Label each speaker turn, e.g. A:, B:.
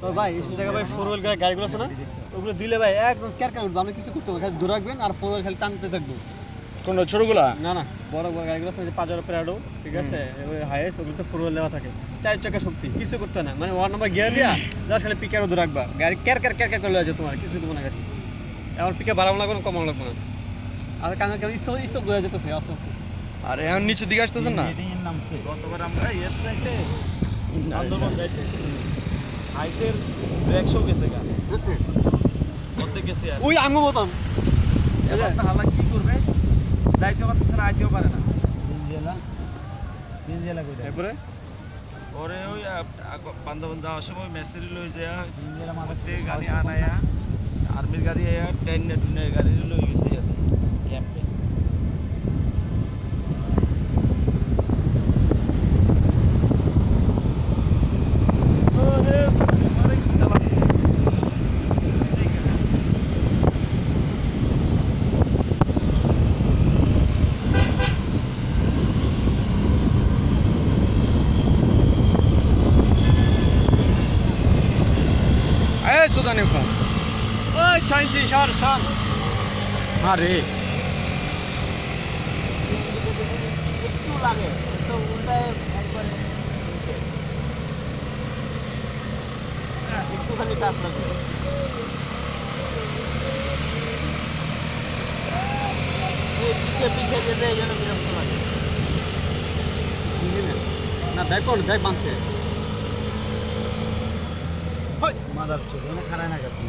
A: তো ভাই এইসব জায়গায় ভাই ফোর হুইল গাড়িগুলো আছে না, ওগুলো দিলে ভাই একদম ক্যারকার উঠবে, আপনি কিছু করতে হবে খালি দূর রাখবেন আর ফোর হুইল খালি টানতে থাকবো।
B: কোনটা ছোটগুলা?
A: না না, বড় বড় গাড়িগুলো আছে যে পাজারো প্রাডো, ঠিক আছে, হাইয়েস্ট ওগুলোতে ফোর হুইল দেওয়া থাকে, 4 চাকা শক্তি, কিছু করতে হয় না, মানে 1 নম্বর গিয়ার দিয়া জাস্ট খালি পিকারও দূর রাখবা, গাড়ি ক্যারকার ক্যারকার করে আছে তোমার, কিছু দেবো না গাড়ি। এখন পিকা বাড়াবো লাগবে না, কমানো লাগবে না। আর কানে কানে স্তব বোঝা যেতেছে আস্তে আস্তে।
B: আর এখন নিচের দিকে আসতেছেন না?
C: গতবার আমরা এর চাইতে আন্দোলন যাইতে আইসের ব্রেক শো গেছে গা মধ্যে গেছে আর
A: ওই আঙ্গু মতন
C: এবার তো হালা কি করবে, যাইতেও পারতেছে না, আইতেও পারে না।
A: এরপরে
C: পরে ওই বান্ধবন যাওয়ার সময় মেস্ত্রি লই যায় মধ্যে গাড়ি আনায়া আর্মির গাড়ি আয়া ট্রেন টুনের গাড়ি লই গেছে ইয়াতে ক্যাম্পে।
B: এই সুদানি ফোন।
A: ওই ছাইছি সর সর।
B: আরে
A: একটু লাগে তো উল্টায় একবারে একটুখানি টাচ লাগছে। এই পিছে পিছে যেতে এই জন্য বিরক্ত লাগে। বুঝলি না, ব্যাগ কোন ব্যাগ বাঁধছে।
C: মাদার চোখ খারায় না গেছে।